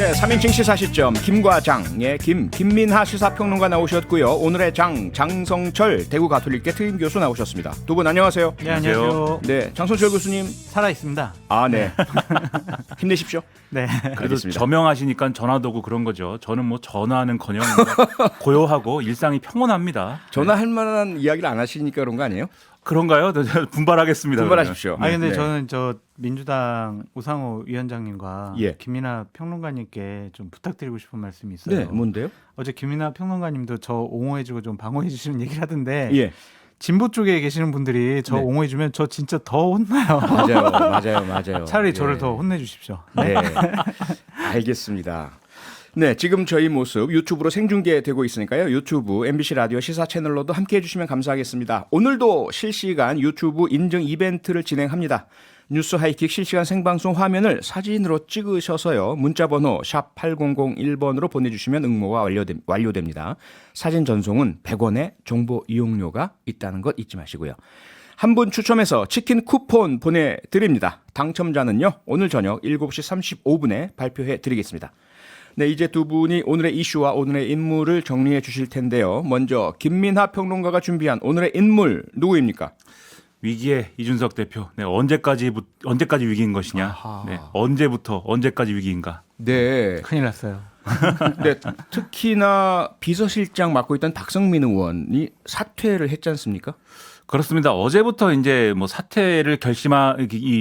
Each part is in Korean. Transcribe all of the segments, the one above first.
네, 3인칭 시사시점 김과장의 김민하 시사평론가 나오셨고요. 오늘의 장성철 대구 가톨릭대 특임 교수 나오셨습니다. 두 분 안녕하세요. 네, 안녕하세요. 네, 장성철 교수님 살아 있습니다. 아, 네. 힘내십시오. 네. 그래도 알겠습니다. 저명하시니까 전화도 오고 그런 거죠. 저는 뭐 전화하는커녕 고요하고 일상이 평온합니다. 전화할 만한 이야기를 안 하시니까 그런 거 아니에요? 그런가요? 분발하겠습니다. 분발하십시오. 아니 근데 네. 저는 저 민주당 우상호 위원장님과 예. 김민하 평론가님께 좀 부탁드리고 싶은 말씀이 있어요. 네, 뭔데요? 어제 김민하 평론가님도 저 옹호해주고 좀 방어해주시는 얘기를 하던데 예, 진보 쪽에 계시는 분들이 저 네. 옹호해주면 저 진짜 더 혼나요. 맞아요. 차라리 예. 저를 더 혼내주십시오. 네, 알겠습니다. 네, 지금 저희 모습 유튜브로 생중계되고 있으니까요. 유튜브 MBC 라디오 시사 채널로도 함께해 주시면 감사하겠습니다. 오늘도 실시간 유튜브 인증 이벤트를 진행합니다. 뉴스 하이킥 실시간 생방송 화면을 사진으로 찍으셔서요. 문자번호 샵 8001번으로 보내주시면 응모가 완료됩니다. 사진 전송은 100원의 정보 이용료가 있다는 것 잊지 마시고요. 한 분 추첨해서 치킨 쿠폰 보내드립니다. 당첨자는요. 오늘 저녁 7시 35분에 발표해 드리겠습니다. 네, 이제 두 분이 오늘의 이슈와 오늘의 인물을 정리해 주실 텐데요. 먼저 김민하 평론가가 준비한 오늘의 인물 누구입니까? 위기의 이준석 대표. 네, 언제까지 위기인 것이냐? 아하. 네, 언제부터 언제까지 위기인가? 네, 큰일 났어요. 네, 특히나 비서실장 맡고 있던 박성민 의원이 사퇴를 했지 않습니까? 그렇습니다. 어제부터 이제 뭐 사퇴를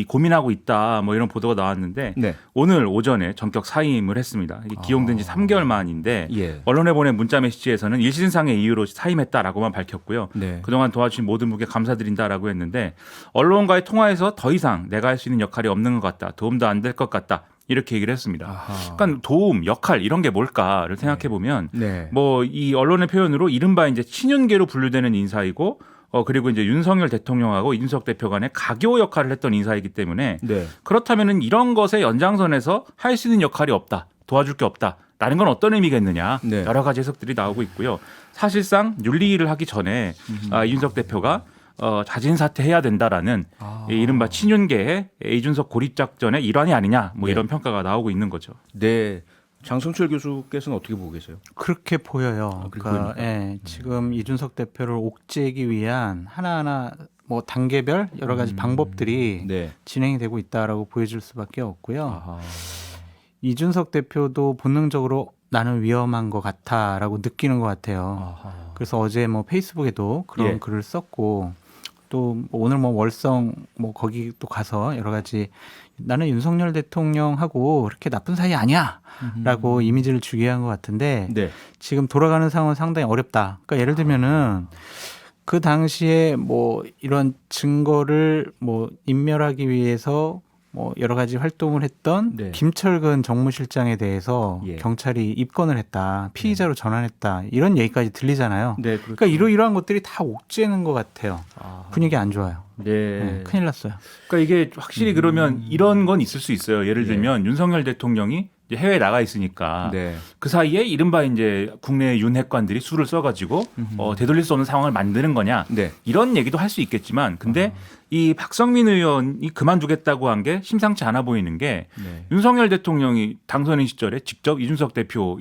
고민하고 있다 뭐 이런 보도가 나왔는데 네. 오늘 오전에 전격 사임을 했습니다. 이게 기용된 지 3개월 만인데 예. 언론에 보낸 문자 메시지에서는 일신상의 이유로 사임했다라고만 밝혔고요. 네. 그동안 도와주신 모든 분께 감사드린다라고 했는데 언론과의 통화에서 더 이상 내가 할 수 있는 역할이 없는 것 같다. 도움도 안 될 것 같다. 이렇게 얘기를 했습니다. 아하. 그러니까 도움, 역할 이런 게 뭘까를 생각해 보면 네. 뭐 이 언론의 표현으로 이른바 이제 친윤계로 분류되는 인사이고 그리고 이제 윤석열 대통령하고 이준석 대표 간의 가교 역할을 했던 인사이기 때문에 네. 그렇다면은 이런 것의 연장선에서 할 수 있는 역할이 없다, 도와줄 게 없다. 라는 건 어떤 의미겠느냐. 네. 여러 가지 해석들이 나오고 있고요. 사실상 윤리위를 하기 전에 이준석 대표가 자진 사퇴해야 된다라는 이른바 친윤계의 이준석 고립작전의 일환이 아니냐. 뭐 이런 평가가 나오고 있는 거죠. 네. 장성철 교수께서는 어떻게 보고 계세요? 그렇게 보여요. 그렇게 그러니까 보입니까? 예, 지금 이준석 대표를 옥죄기 위한 하나하나 뭐 단계별 여러 가지 방법들이 네. 진행이 되고 있다라고 보여줄 수밖에 없고요. 아하. 이준석 대표도 본능적으로 나는 위험한 것 같아라고 느끼는 것 같아요. 아하. 그래서 어제 뭐 페이스북에도 그런 예. 글을 썼고 또 오늘 뭐 월성 뭐 거기 또 가서 여러 가지 나는 윤석열 대통령하고 그렇게 나쁜 사이 아니야라고 이미지를 주게 한 것 같은데 네. 지금 돌아가는 상황은 상당히 어렵다. 그러니까 예를 들면은 그 당시에 뭐 이런 증거를 뭐 인멸하기 위해서 뭐 여러 가지 활동을 했던 네. 김철근 정무실장에 대해서 예. 경찰이 입건을 했다, 피의자로 전환했다 이런 얘기까지 들리잖아요. 네. 그렇죠. 그러니까 이러한 것들이 다 옥죄는 것 같아요. 아하. 분위기 안 좋아요. 네. 큰일 났어요. 그러니까 이게 확실히 그러면 이런 건 있을 수 있어요. 예를 들면 윤석열 대통령이 이제 해외에 나가 있으니까 네. 그 사이에 이른바 이제 국내 윤핵관들이 수를 써가지고 되돌릴 수 없는 상황을 만드는 거냐 네. 이런 얘기도 할 수 있겠지만 근데 이 박성민 의원이 그만두겠다고 한 게 심상치 않아 보이는 게 네. 윤석열 대통령이 당선인 시절에 직접 이준석 대표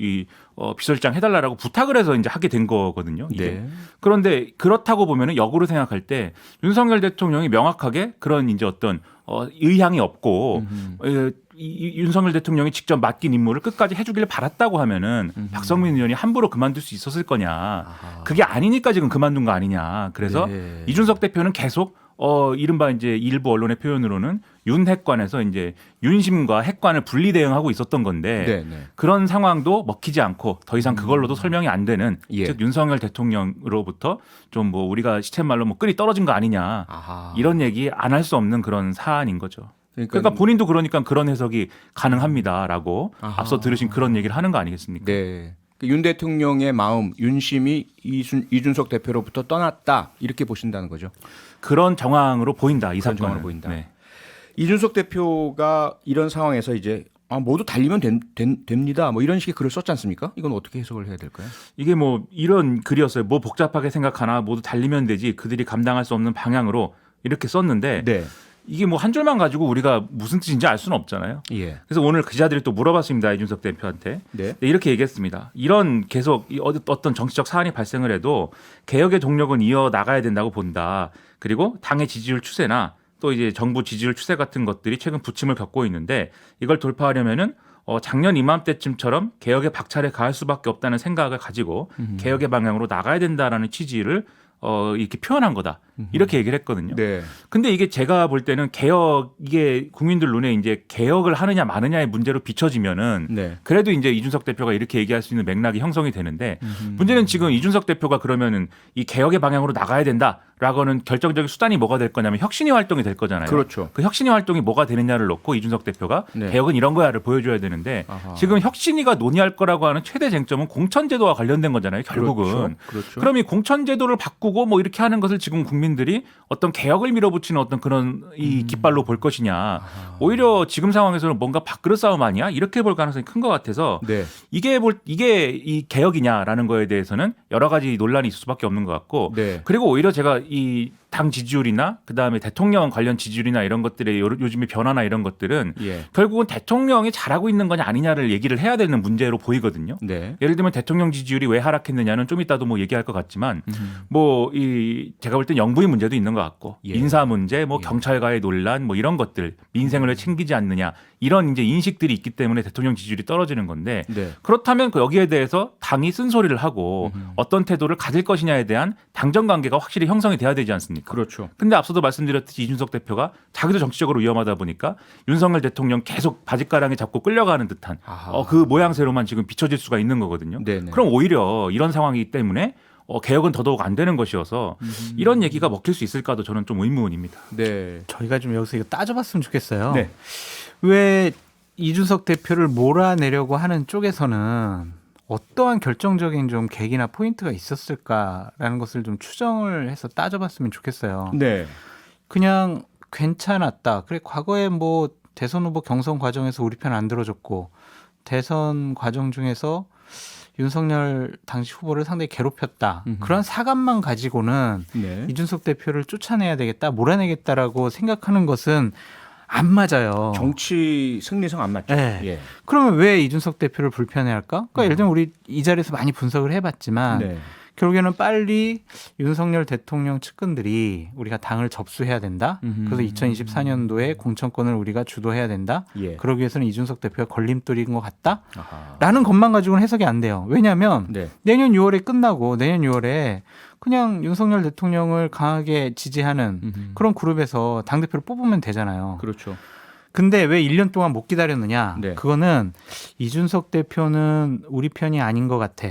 비서실장 해달라고 부탁을 해서 이제 하게 된 거거든요. 이게. 네. 그런데 그렇다고 보면은 역으로 생각할 때 윤석열 대통령이 명확하게 그런 이제 어떤 의향이 없고 윤석열 대통령이 직접 맡긴 임무를 끝까지 해주길 바랐다고 하면은 박성민 의원이 함부로 그만둘 수 있었을 거냐. 아하. 그게 아니니까 지금 그만둔 거 아니냐. 그래서 네. 이준석 대표는 계속 이른바 이제 일부 언론의 표현으로는 윤핵관에서 이제 윤심과 핵관을 분리 대응하고 있었던 건데 네. 네. 그런 상황도 먹히지 않고 더 이상 그걸로도 설명이 안 되는 예. 즉 윤석열 대통령으로부터 좀 뭐 우리가 시쳇말로 뭐 끈이 떨어진 거 아니냐 아하. 이런 얘기 안 할 수 없는 그런 사안인 거죠. 그러니까 본인도 그러니까 그런 해석이 가능합니다라고 아하. 앞서 들으신 그런 얘기를 하는 거 아니겠습니까? 네. 윤 대통령의 마음, 윤심이 이준석 대표로부터 떠났다 이렇게 보신다는 거죠. 그런 정황으로 보인다 이 그런 사건은. 정황으로 보인다. 네. 이준석 대표가 이런 상황에서 이제 모두 달리면 됩니다. 뭐 이런 식의 글을 썼지 않습니까? 이건 어떻게 해석을 해야 될까요? 이게 뭐 이런 글이었어요. 뭐 복잡하게 생각하나 모두 달리면 되지 그들이 감당할 수 없는 방향으로 이렇게 썼는데 네. 이게 뭐 한 줄만 가지고 우리가 무슨 뜻인지 알 수는 없잖아요. 예. 그래서 오늘 기자들이 또 물어봤습니다. 이준석 대표한테. 네. 네, 이렇게 얘기했습니다. 이런 계속 어떤 정치적 사안이 발생을 해도 개혁의 동력은 이어 나가야 된다고 본다. 그리고 당의 지지율 추세나 또 이제 정부 지지율 추세 같은 것들이 최근 부침을 겪고 있는데 이걸 돌파하려면은 작년 이맘때쯤처럼 개혁의 박차를 가할 수밖에 없다는 생각을 가지고 개혁의 방향으로 나가야 된다라는 취지를 이렇게 표현한 거다. 이렇게 얘기를 했거든요. 네. 근데 이게 제가 볼 때는 이게 국민들 눈에 이제 개혁을 하느냐 마느냐의 문제로 비춰지면은 네. 그래도 이제 이준석 대표가 이렇게 얘기할 수 있는 맥락이 형성이 되는데 문제는 지금 이준석 대표가 그러면은 이 개혁의 방향으로 나가야 된다라고는 결정적인 수단이 뭐가 될 거냐면 혁신위 활동이 될 거잖아요. 그렇죠. 그 혁신위 활동이 뭐가 되느냐를 놓고 이준석 대표가 네. 개혁은 이런 거야를 보여줘야 되는데 아하. 지금 혁신위가 논의할 거라고 하는 최대 쟁점은 공천제도와 관련된 거잖아요. 결국은. 그렇죠. 그럼 이 공천제도를 바꾸고 뭐 이렇게 하는 것을 지금 국민들이 어떤 개혁을 밀어붙이는 어떤 그런 이 깃발로 볼 것이냐. 오히려 지금 상황에서는 뭔가 밥그릇 싸움 아니야? 이렇게 볼 가능성이 큰 것 같아서 네. 이게 이 개혁이냐라는 거에 대해서는 여러 가지 논란이 있을 수밖에 없는 것 같고 네. 그리고 오히려 제가 이 당 지지율이나 그다음에 대통령 관련 지지율이나 이런 것들의 요즘의 변화나 이런 것들은 예. 결국은 대통령이 잘하고 있는 거냐 아니냐를 얘기를 해야 되는 문제로 보이거든요. 네. 예를 들면 대통령 지지율이 왜 하락했느냐는 좀 이따도 뭐 얘기할 것 같지만 뭐 제가 볼 땐 영부인 문제도 있는 것 같고 예. 인사 문제, 뭐 예. 경찰과의 논란, 뭐 이런 것들 민생을 왜 챙기지 않느냐 이런 이제 인식들이 있기 때문에 대통령 지지율이 떨어지는 건데 네. 그렇다면 여기에 대해서 당이 쓴소리를 하고 어떤 태도를 가질 것이냐에 대한 당정 관계가 확실히 형성이 돼야 되지 않습니까? 그렇죠. 근데 앞서도 말씀드렸듯이 이준석 대표가 자기도 정치적으로 위험하다 보니까 윤석열 대통령 계속 바짓가랑에 잡고 끌려가는 듯한 아하. 그 모양새로만 지금 비춰질 수가 있는 거거든요. 네네. 그럼 오히려 이런 상황이기 때문에 개혁은 더더욱 안 되는 것이어서 이런 얘기가 먹힐 수 있을까도 저는 좀 의문입니다. 네. 저희가 좀 여기서 이거 따져봤으면 좋겠어요. 네. 왜 이준석 대표를 몰아내려고 하는 쪽에서는 어떠한 결정적인 좀 계기나 포인트가 있었을까라는 것을 좀 추정을 해서 따져봤으면 좋겠어요. 네. 그냥 괜찮았다. 그래 과거에 뭐 대선 후보 경선 과정에서 우리 편 안 들어줬고 대선 과정 중에서 윤석열 당시 후보를 상당히 괴롭혔다. 그런 사감만 가지고는 네. 이준석 대표를 쫓아내야 되겠다, 몰아내겠다라고 생각하는 것은 안 맞아요. 정치 승리성 안 맞죠. 네. 예. 그러면 왜 이준석 대표를 불편해할까? 그러니까 예를 들면 우리 이 자리에서 많이 분석을 해봤지만 네. 결국에는 빨리 윤석열 대통령 측근들이 우리가 당을 접수해야 된다. 그래서 2024년도에 공천권을 우리가 주도해야 된다. 예. 그러기 위해서는 이준석 대표가 걸림돌인 것 같다. 아하. 라는 것만 가지고는 해석이 안 돼요. 왜냐하면 네. 내년 6월에 끝나고 내년 6월에 그냥 윤석열 대통령을 강하게 지지하는 그런 그룹에서 당대표를 뽑으면 되잖아요. 그렇죠. 근데 왜 1년 동안 못 기다렸느냐? 네. 그거는 이준석 대표는 우리 편이 아닌 것 같아.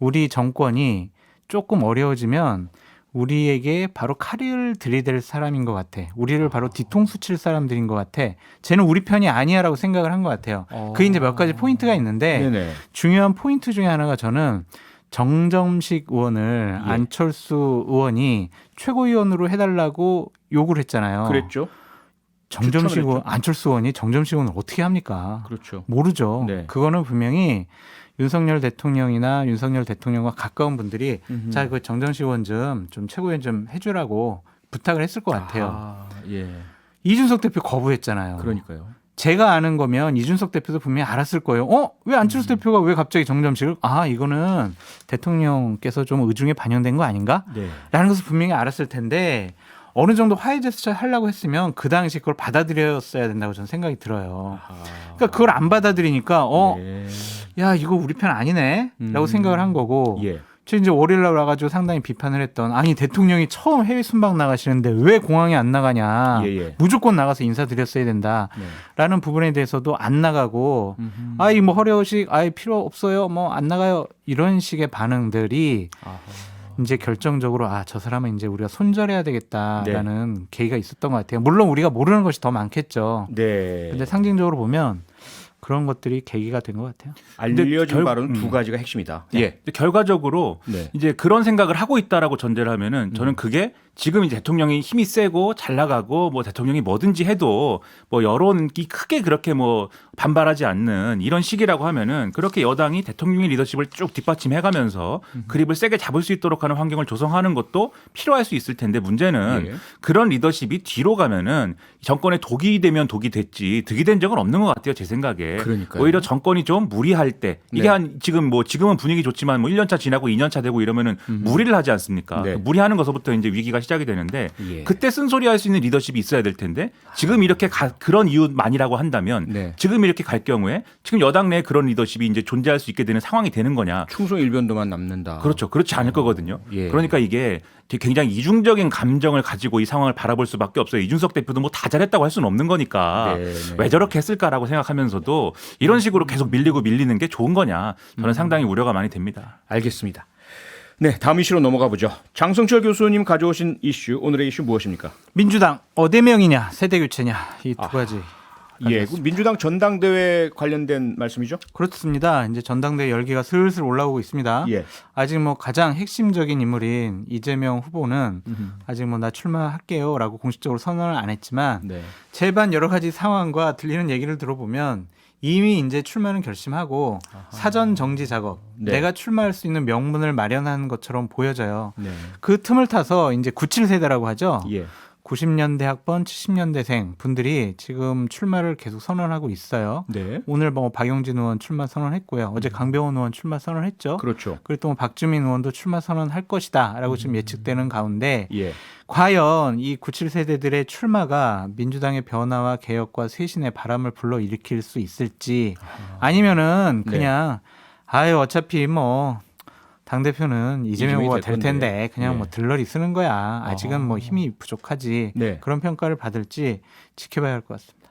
우리 정권이 조금 어려워지면 우리에게 바로 칼을 들이댈 사람인 것 같아. 우리를 바로 뒤통수 칠 사람들인 것 같아. 쟤는 우리 편이 아니야라고 생각을 한 것 같아요. 그게 이제 몇 가지 포인트가 있는데 네네. 중요한 포인트 중에 하나가 저는 정점식 의원을 예. 안철수 의원이 최고위원으로 해달라고 요구를 했잖아요. 그랬죠. 정점식 추천을 의원, 안철수 의원이 정점식 의원을 어떻게 합니까? 그렇죠. 모르죠. 네. 그거는 분명히 윤석열 대통령이나 윤석열 대통령과 가까운 분들이 자, 그 정점식 의원 좀 최고위원 좀 해주라고 부탁을 했을 것 같아요. 아, 예. 이준석 대표 거부했잖아요. 그러니까요. 제가 아는 거면 이준석 대표도 분명히 알았을 거예요. 왜 안철수 대표가 왜 갑자기 정점식을? 이거는 대통령께서 좀 의중에 반영된 거 아닌가? 네. 라는 것을 분명히 알았을 텐데 어느 정도 화해 제스처 하려고 했으면 그 당시 그걸 받아들였어야 된다고 저는 생각이 들어요. 그러니까 그걸 안 받아들이니까 네. 야 이거 우리 편 아니네 라고 생각을 한 거고 예. 저 이제 월요일 날 와가지고 상당히 비판을 했던 아니 대통령이 처음 해외 순방 나가시는데 왜 공항에 안 나가냐 예. 무조건 나가서 인사드렸어야 된다라는 네. 부분에 대해서도 안 나가고 아이 뭐 허례허식 아이 필요 없어요 뭐 안 나가요 이런 식의 반응들이 아하. 이제 결정적으로 저 사람은 이제 우리가 손절해야 되겠다라는 네. 계기가 있었던 것 같아요. 물론 우리가 모르는 것이 더 많겠죠. 네. 근데 상징적으로 보면 그런 것들이 계기가 된 것 같아요. 알려진 바로는 두 가지가 핵심이다. 예. 근데 결과적으로 네. 이제 그런 생각을 하고 있다라고 전제를 하면은 저는 그게 지금 이제 대통령이 힘이 세고 잘 나가고 뭐 대통령이 뭐든지 해도 뭐 여론이 크게 그렇게 뭐 반발하지 않는 이런 시기라고 하면은 그렇게 여당이 대통령의 리더십을 쭉 뒷받침해가면서 그립을 세게 잡을 수 있도록 하는 환경을 조성하는 것도 필요할 수 있을 텐데 문제는 예. 그런 리더십이 뒤로 가면은 정권에 독이 되면 독이 됐지 득이 된 적은 없는 것 같아요 제 생각에. 그러니까요. 오히려 정권이 좀 무리할 때 이게 네. 한 지금은 분위기 좋지만 뭐 1년차 지나고 2년차 되고 이러면은 무리를 하지 않습니까? 네. 그 무리하는 것부터 이제 위기가 시작이 되는데 예. 그때 쓴소리할 수 있는 리더십이 있어야 될 텐데 지금 이렇게 그런 이유만이라고 한다면 네. 지금 이렇게 갈 경우에 지금 여당 내에 그런 리더십이 이제 존재할 수 있게 되는 상황이 되는 거냐? 충성 일변도만 남는다. 그렇죠. 그렇지 않을 거거든요. 예. 그러니까 이게 되게 굉장히 이중적인 감정을 가지고 이 상황을 바라볼 수밖에 없어요. 이준석 대표도 뭐 다 잘했다고 할 수는 없는 거니까 네, 네. 왜 저렇게 했을까라고 생각하면서도 이런 식으로 계속 밀리는 게 좋은 거냐? 저는 상당히 우려가 많이 됩니다. 알겠습니다. 네, 다음 이슈로 넘어가 보죠. 장성철 교수님 가져오신 이슈, 오늘의 이슈 무엇입니까? 민주당 어대명이냐 세대 교체냐 이 두 가지. 예, 그 민주당 전당대회 관련된 말씀이죠? 그렇습니다. 이제 전당대회 열기가 슬슬 올라오고 있습니다. 예. 아직 뭐 가장 핵심적인 인물인 이재명 후보는 아직 뭐 나 출마할게요라고 공식적으로 선언을 안 했지만 네. 제반 여러 가지 상황과 들리는 얘기를 들어보면 이미 이제 출마는 결심하고 사전 정지 작업, 네. 내가 출마할 수 있는 명분을 마련한 것처럼 보여져요. 네. 그 틈을 타서 이제 97세대라고 하죠. 예. 90년대 학번, 70년대생 분들이 지금 출마를 계속 선언하고 있어요. 네. 오늘 뭐 박용진 의원 출마 선언했고요. 어제 강병원 의원 출마 선언했죠. 그렇죠. 그리고 또 박주민 의원도 출마 선언할 것이다라고 지금 예측되는 가운데 예. 과연 이 97세대들의 출마가 민주당의 변화와 개혁과 쇄신의 바람을 불러일으킬 수 있을지 아니면은 네. 그냥 아유 어차피 뭐 당대표는 이재명 후보가 될 텐데 그냥 예. 뭐 들러리 쓰는 거야. 아직은 뭐 힘이 부족하지. 네. 그런 평가를 받을지 지켜봐야 할 것 같습니다.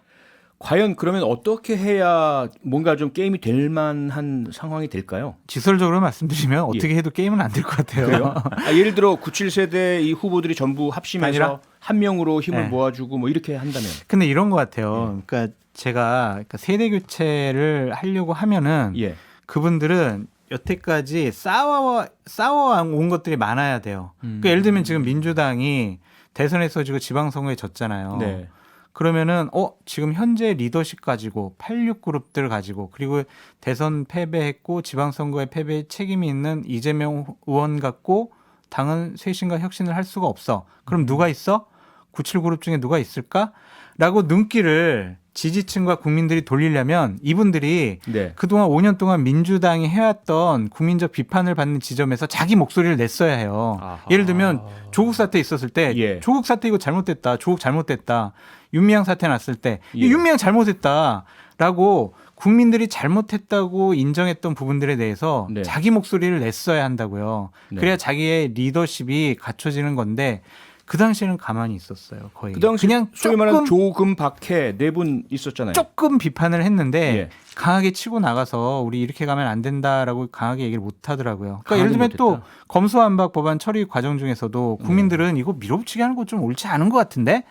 과연 그러면 어떻게 해야 뭔가 좀 게임이 될 만한 상황이 될까요? 지설적으로 말씀드리면 어떻게 해도 게임은 안 될 것 같아요. 그래요? 예를 들어 97세대 이 후보들이 전부 합심해서 아니라? 한 명으로 힘을 네. 모아주고 뭐 이렇게 한다면. 근데 이런 것 같아요. 그러니까 제가 세대 교체를 하려고 하면은 예. 그분들은 여태까지 싸워온 것들이 많아야 돼요. 그러니까 예를 들면 지금 민주당이 대선에서 지금 지방선거에 졌잖아요. 네. 그러면은 지금 현재 리더십 가지고 86그룹들 가지고 그리고 대선 패배했고 지방선거에 패배에 책임이 있는 이재명 의원 갖고 당은 쇄신과 혁신을 할 수가 없어. 그럼 누가 있어? 97그룹 중에 누가 있을까? 라고 눈길을 지지층과 국민들이 돌리려면 이분들이 네. 그동안 5년 동안 민주당이 해왔던 국민적 비판을 받는 지점에서 자기 목소리를 냈어야 해요. 아하. 예를 들면 조국 사태 있었을 때 예. 조국 사태 이거 잘못됐다. 조국 잘못됐다. 윤미향 사태 났을 때 예. 윤미향 잘못했다라고 국민들이 잘못했다고 인정했던 부분들에 대해서 네. 자기 목소리를 냈어야 한다고요. 네. 그래야 자기의 리더십이 갖춰지는 건데 그 당시에는 가만히 있었어요. 거의. 그 당시 그냥 소위 말하는 조금 박해 네 분 있었잖아요. 조금 비판을 했는데 예. 강하게 치고 나가서 우리 이렇게 가면 안 된다라고 강하게 얘기를 못 하더라고요. 그러니까 강하게 예를 들면 또 못했다. 검수완박 법안 처리 과정 중에서도 국민들은 이거 밀어붙이게 하는 거 좀 옳지 않은 것 같은데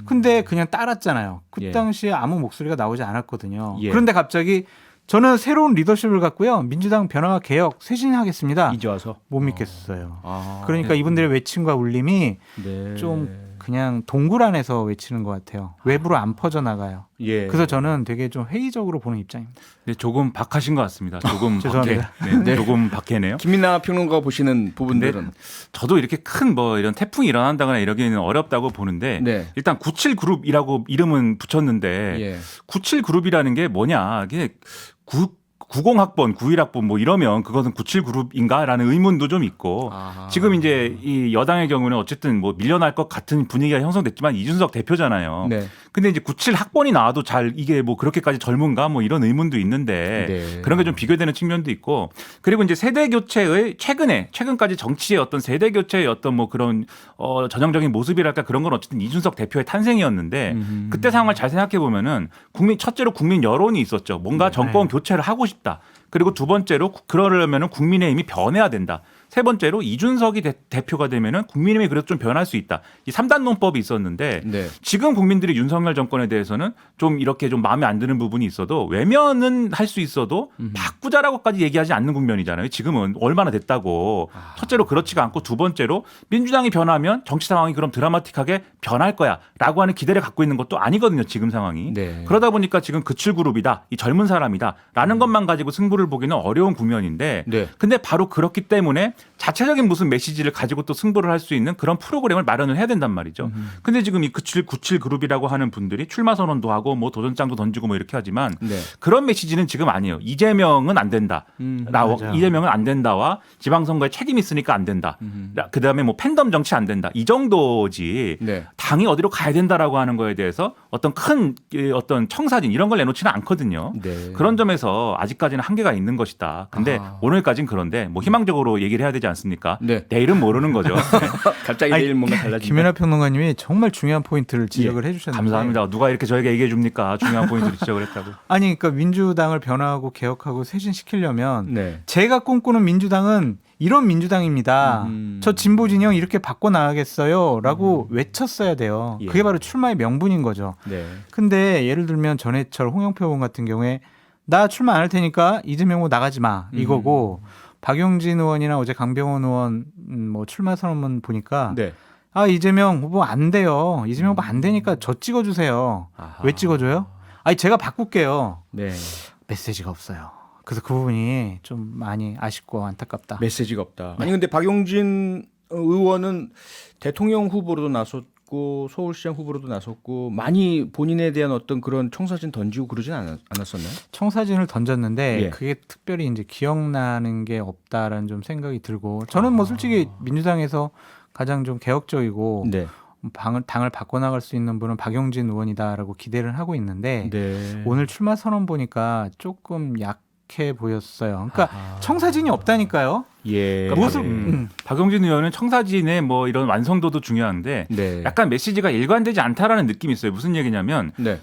근데 그냥 따랐잖아요. 그 예. 당시에 아무 목소리가 나오지 않았거든요. 예. 그런데 갑자기 저는 새로운 리더십을 갖고요. 민주당 변화와 개혁 쇄신하겠습니다. 이제 와서. 못 믿겠어요. 아. 그러니까 이분들의 외침과 울림이 네. 좀 그냥 동굴 안에서 외치는 것 같아요. 외부로 안 퍼져나가요. 예. 그래서 저는 되게 좀 회의적으로 보는 입장입니다. 네, 조금 박하신 것 같습니다. 조금 박해. 죄송합니다. 네, 조금 박해네요. 김민아 평론가 보시는 부분들은 저도 이렇게 큰 뭐 이런 태풍이 일어난다거나 이러기는 어렵다고 보는데 네. 일단 97그룹이라고 이름은 붙였는데 예. 97그룹이라는 게 뭐냐? 이게 90학번, 91학번 뭐 이러면 그것은 97그룹인가라는 의문도 좀 있고 아하. 지금 이제 이 여당의 경우는 어쨌든 뭐 밀려날 것 같은 분위기가 형성됐지만 이준석 대표잖아요. 네. 근데 이제 97학번이 나와도 잘 이게 뭐 그렇게까지 젊은가 뭐 이런 의문도 있는데 네. 그런 게 좀 비교되는 측면도 있고 그리고 이제 세대 교체의 최근까지 정치의 어떤 세대 교체의 어떤 뭐 그런 전형적인 모습이랄까 그런 건 어쨌든 이준석 대표의 탄생이었는데 그때 상황을 잘 생각해 보면은 첫째로 국민 여론이 있었죠. 뭔가 정권 교체를 하고 싶다. 그리고 두 번째로 그러려면은 국민의힘이 변해야 된다. 세 번째로 이준석이 대표가 되면은 국민의힘이 그래도 좀 변할 수 있다. 이 3단 논법이 있었는데 네. 지금 국민들이 윤석열 정권에 대해서는 좀 이렇게 좀 마음에 안 드는 부분이 있어도 외면은 할 수 있어도 바꾸자라고까지 얘기하지 않는 국면이잖아요. 지금은 얼마나 됐다고. 첫째로 그렇지가 않고 두 번째로 민주당이 변하면 정치 상황이 그럼 드라마틱하게 변할 거야라고 하는 기대를 갖고 있는 것도 아니거든요. 지금 상황이. 네. 그러다 보니까 지금 그칠 그룹이다. 이 젊은 사람이다라는 것만 가지고 승부를 보기는 어려운 국면인데 네. 근데 바로 그렇기 때문에 자체적인 무슨 메시지를 가지고 또 승부를 할 수 있는 그런 프로그램을 마련을 해야 된단 말이죠. 근데 지금 이 97 그룹이라고 하는 분들이 출마 선언도 하고 뭐 도전장도 던지고 뭐 이렇게 하지만 네. 그런 메시지는 지금 아니에요. 이재명은 안 된다. 맞아요. 이재명은 안 된다와 지방선거에 책임 있으니까 안 된다. 그다음에 뭐 팬덤 정치 안 된다. 이 정도지. 네. 당이 어디로 가야 된다라고 하는 거에 대해서 어떤 큰 어떤 청사진 이런 걸 내놓지는 않거든요. 네. 그런 점에서 아직까지는 한계가 있는 것이다. 근데 오늘까지는 그런데 뭐 희망적으로 얘기를 해야 되지 않습니까? 네. 내일은 모르는 거죠. 네. 갑자기 내일 뭔가 달라진다. 김연아 평론가님이 정말 중요한 포인트를 지적을 해주셨는데 감사합니다. 누가 이렇게 저에게 얘기해 줍니까? 중요한 포인트를 지적을 했다고. 아니 그러니까 민주당을 변화하고 개혁하고 쇄신시키려면 네. 제가 꿈꾸는 민주당은 이런 민주당입니다. 저 진보 진영 이렇게 바꿔나가겠어요라고 외쳤어야 돼요. 예. 그게 바로 출마의 명분인 거죠. 네. 근데 예를 들면 전해철 홍영표 의원 같은 경우에 나 출마 안 할 테니까 이재명 후보 나가지 마 이거고 박용진 의원이나 어제 강병원 의원 뭐 출마 선언문 보니까 네. 아 이재명 후보 안 돼요. 이재명 후보 안 되니까 저 찍어주세요. 아하. 왜 찍어줘요? 아니 제가 바꿀게요. 네. 메시지가 없어요. 그래서 그 부분이 좀 많이 아쉽고 안타깝다. 메시지가 없다. 아니 근데 박용진 의원은 대통령 후보로도 나섰고 서울시장 후보로도 나섰고 많이 본인에 대한 어떤 그런 청사진 던지고 그러진 않았었나요? 청사진을 던졌는데 예. 그게 특별히 이제 기억나는 게 없다라는 좀 생각이 들고 저는 뭐 솔직히 민주당에서 가장 좀 개혁적이고 네. 당을 바꿔나갈 수 있는 분은 박용진 의원이다라고 기대를 하고 있는데 네. 오늘 출마 선언 보니까 조금 약해 보였어요. 그러니까 청사진이 없다니까요. 예. 그러니까 모습 박용진 의원은 청사진의 뭐 이런 완성도도 중요한데 네. 약간 메시지가 일관되지 않다라는 느낌이 있어요. 무슨 얘기냐면 네.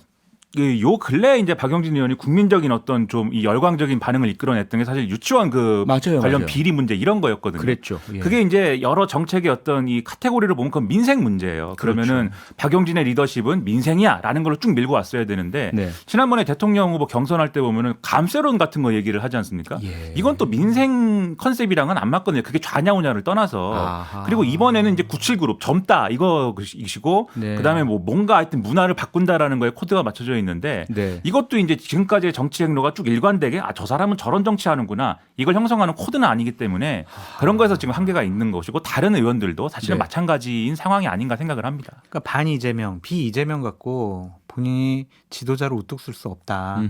요 근래 이제 박용진 의원이 국민적인 어떤 좀 이 열광적인 반응을 이끌어냈던 게 사실 유치원 그 맞아요, 관련 맞아요. 비리 문제 이런 거였거든요. 그랬죠. 예. 그게 이제 여러 정책의 어떤 이 카테고리를 보면 그건 민생 문제예요. 그러면은 박용진의 리더십은 민생이야라는 걸로 쭉 밀고 왔어야 되는데 네. 지난번에 대통령 후보 경선할 때 보면은 감세론 같은 거 얘기를 하지 않습니까? 예. 이건 또 민생 컨셉이랑은 안 맞거든요. 그게 좌냐우냐를 떠나서 아하. 그리고 이번에는 이제 97그룹 젊다 이거이시고 네. 그다음에 뭐 뭔가 하여튼 문화를 바꾼다라는 거에 코드가 맞춰져 있는데 네. 이것도 이제 지금까지의 정치 행로가 쭉 일관되게 저 사람은 저런 정치하는구나 이걸 형성하는 코드는 아니기 때문에 그런 거에서 지금 한계가 있는 것이고 다른 의원들도 사실은 네. 마찬가지인 상황이 아닌가 생각을 합니다. 그러니까 반 이재명, 비 이재명 갖고 본인이 지도자로 우뚝 쓸 수 없다.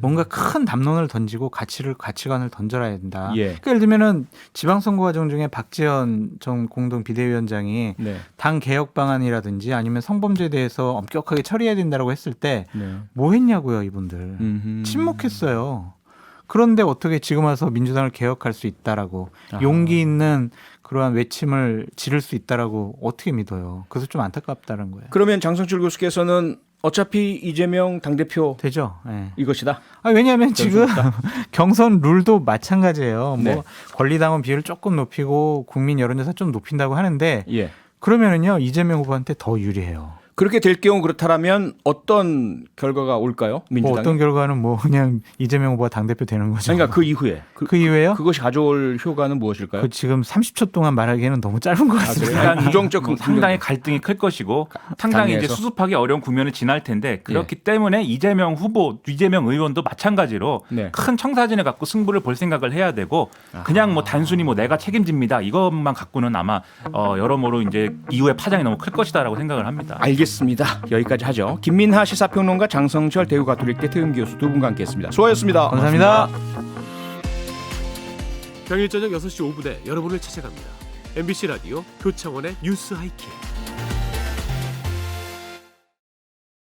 뭔가 큰 담론을 던지고 가치관을 던져야 된다. 예. 그러니까 예를 들면은 지방선거 과정 중에 박지원 전 공동 비대위원장이 네. 당 개혁 방안이라든지 아니면 성범죄에 대해서 엄격하게 처리해야 된다라고 했을 때 뭐 네. 했냐고요, 이분들. 침묵했어요. 그런데 어떻게 지금 와서 민주당을 개혁할 수 있다라고 아하. 용기 있는 그러한 외침을 지를 수 있다라고 어떻게 믿어요? 그래서 좀 안타깝다는 거예요. 그러면 장성철 교수께서는 어차피 이재명 당대표 되죠. 예. 이것이다. 왜냐하면 지금 경선 룰도 마찬가지예요. 네. 뭐 권리당원 비율을 조금 높이고 국민 여론조사 좀 높인다고 하는데 예. 그러면은요 이재명 후보한테 더 유리해요. 그렇게 될 경우 그렇다면 어떤 결과가 올까요? 뭐 민주당이. 어떤 결과는 뭐 그냥 이재명 후보가 당 대표 되는 거죠. 그러니까 그 이후에 그 이후에요? 그것이 가져올 효과는 무엇일까요? 그 지금 30초 동안 말하기에는 너무 짧은 것 같습니다. 그래요? 부정적 뭐 상당히 갈등이 클 것이고 상당히 이제 당내에서? 수습하기 어려운 국면을 지날 텐데 그렇기 때문에 이재명 후보, 이재명 의원도 마찬가지로 네. 큰 청사진을 갖고 승부를 볼 생각을 해야 되고 그냥 뭐 단순히 뭐 내가 책임집니다 이것만 갖고는 아마 여러모로 이제 이후에 파장이 너무 클 것이다라고 생각을 합니다. 알겠습니다. 여기까지 하죠. 김민하 시사평론가 장성철 대구가톨릭대 태음 교수 두 분과 함께했습니다. 수고하셨습니다. 감사합니다. 평일 저녁 6시 5분에 여러분을 찾아갑니다. MBC 라디오 표창원의 뉴스 하이킥.